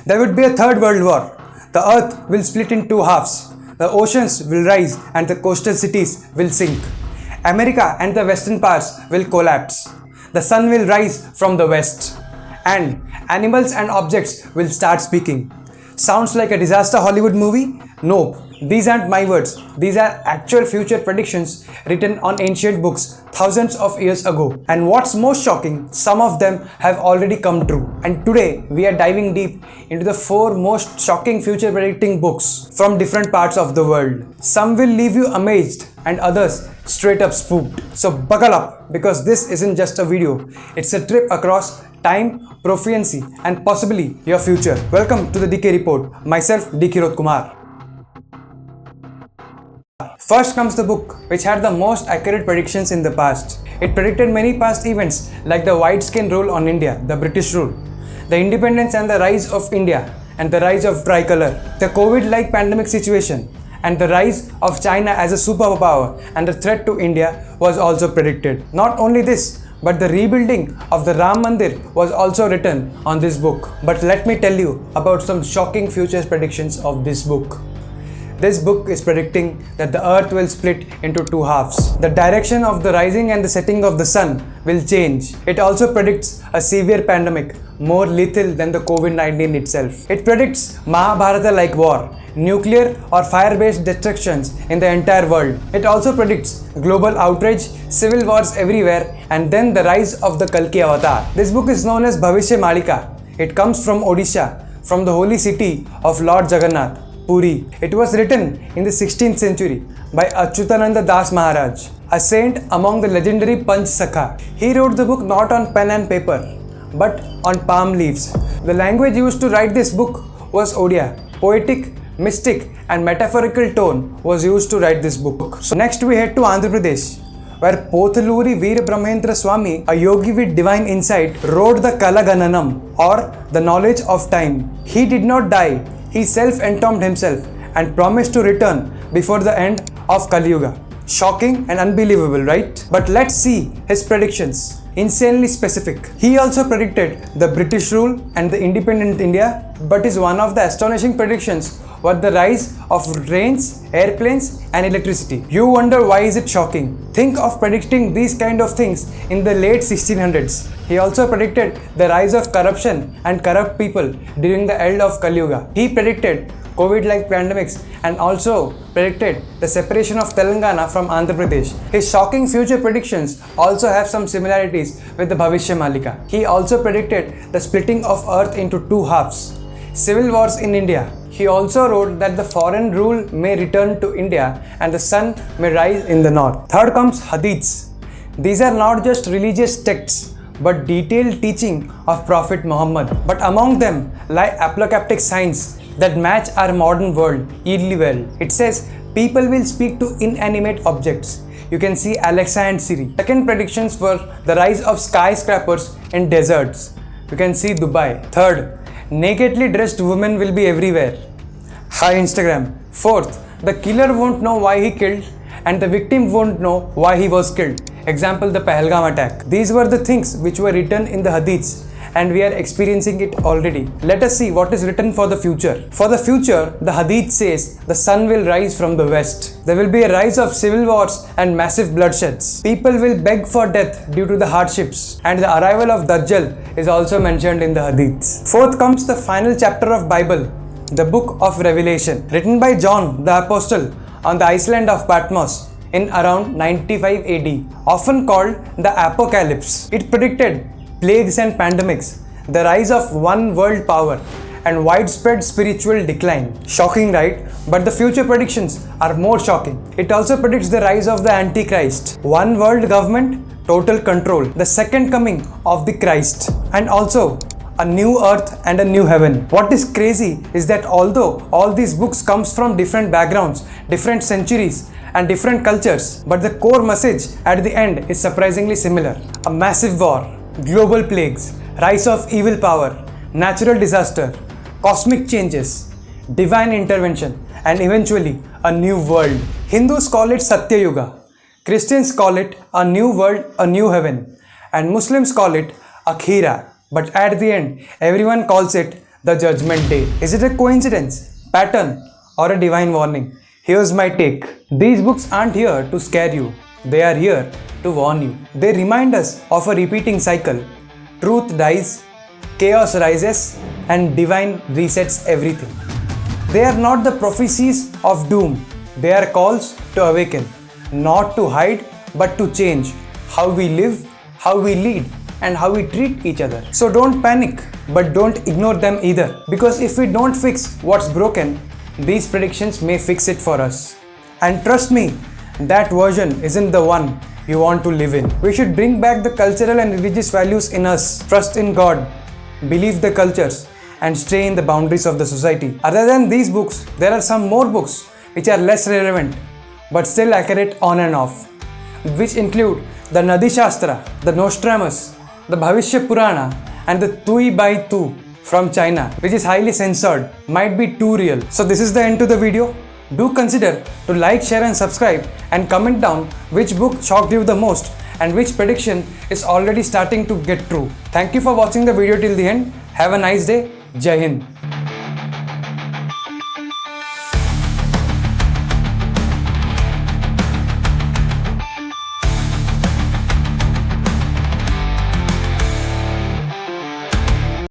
There would be a third world war. The earth will split in two halves. The oceans will rise and the coastal cities will sink. America and the western powers will collapse. The sun will rise from the west. And animals and objects will start speaking. Sounds like a disaster Hollywood movie? Nope. These aren't my words. These are actual future predictions written on ancient books thousands of years ago. And what's most shocking, some of them have already come true. And today we are diving deep into the 4 most shocking future predicting books from different parts of the world. Some will leave you amazed and others straight up spooked. So buckle up, because this isn't just a video. It's a trip across time, proficiency, and possibly your future. Welcome to the DK Report. Myself, DK Kumar. First comes the book which had the most accurate predictions in the past. It predicted many past events like the white skin rule on India, the British rule, the independence and the rise of India, and the rise of tricolor, the COVID-like pandemic situation, and the rise of China as a superpower and the threat to India was also predicted. Not only this, but the rebuilding of the Ram Mandir was also written on this book. But let me tell you about some shocking future predictions of this book. This book is predicting that the earth will split into two halves. The direction of the rising and the setting of the sun will change. It also predicts a severe pandemic, more lethal than the COVID-19 itself. It predicts Mahabharata-like war, nuclear or fire-based destructions in the entire world. It also predicts global outrage, civil wars everywhere, and then the rise of the Kalki avatar. This book is known as Bhavishya Malika. It comes from Odisha, from the holy city of Lord Jagannath, Puri. It was written in the 16th century by Achyutananda Das Maharaj, a saint among the legendary Panch Sakha. He wrote the book not on pen and paper, but on palm leaves. The language used to write this book was Odia. Poetic, mystic, and metaphorical tone was used to write this book. So next we head to Andhra Pradesh, where Pothaluri Veer Brahmendra Swami, a yogi with divine insight, wrote the Kalagnanam, or the knowledge of time. He did not die. He self-entombed himself and promised to return before the end of Kaliyuga. Shocking and unbelievable, right? But let's see his predictions. Insanely specific. He also predicted the British rule and the independent India, but his one of the astonishing predictions was the rise of trains, airplanes, and electricity. You wonder why is it shocking? Think of predicting these kind of things in the late 1600s. He also predicted the rise of corruption and corrupt people during the end of Kaliyuga. He predicted COVID-like pandemics and also predicted the separation of Telangana from Andhra Pradesh. His shocking future predictions also have some similarities with the Bhavishya Malika. He also predicted the splitting of earth into two halves, civil wars in India. He also wrote that the foreign rule may return to India and the sun may rise in the north. Third comes Hadiths. These are not just religious texts, but detailed teaching of Prophet Muhammad. But among them lie apocalyptic signs that match our modern world eerily well. It says people will speak to inanimate objects. You can see Alexa and Siri. Second predictions were the rise of skyscrapers in deserts. You can see Dubai. Third, nakedly dressed women will be everywhere. Hi Instagram. Fourth, the killer won't know why he killed and the victim won't know why he was killed. Example, the Pahalgam attack. These were the things which were written in the Hadiths, and we are experiencing it already. Let us see what is written for the future. For the future, the Hadith says the sun will rise from the west. There will be a rise of civil wars and massive bloodsheds. People will beg for death due to the hardships, and the arrival of Dajjal is also mentioned in the Hadiths. Fourth comes the final chapter of Bible, the book of Revelation, written by John the Apostle on the island of Patmos in around 95 AD, often called the Apocalypse. It predicted plagues and pandemics, the rise of one world power, and widespread spiritual decline. Shocking, right? But the future predictions are more shocking. It also predicts the rise of the Antichrist, one world government, total control, the second coming of the Christ, and also a new earth and a new heaven. What is crazy is that although all these books comes from different backgrounds, different centuries, and different cultures, but the core message at the end is surprisingly similar. A massive war, global plagues, rise of evil power, natural disaster, cosmic changes, divine intervention, and eventually a new world. Hindus call it Satya Yuga, Christians call it a new world, a new heaven, and Muslims call it Akhira. But at the end, everyone calls it the judgment day. Is it a coincidence, pattern, or a divine warning? Here's my take. These books aren't here to scare you. They are here to warn you. They remind us of a repeating cycle. Truth dies, chaos rises, and divine resets everything. They are not the prophecies of doom. They are calls to awaken, not to hide, but to change how we live, how we lead, and how we treat each other. So don't panic, but don't ignore them either. Because if we don't fix what's broken, these predictions may fix it for us. And trust me, that version isn't the one you want to live in. We should bring back the cultural and religious values in us. Trust in God, believe the cultures, and stay in the boundaries of the society. Other than these books, there are some more books which are less relevant but still accurate on and off, which include the Nadi Shastra, the Nostradamus, the Bhavishya Purana, and the Tui by Tu from China, which is highly censored, might be too real. So this is the end to the video. Do consider to like, share and subscribe, and comment down which book shocked you the most and which prediction is already starting to get true. Thank you for watching the video till the end. Have a nice day. Jai Hind.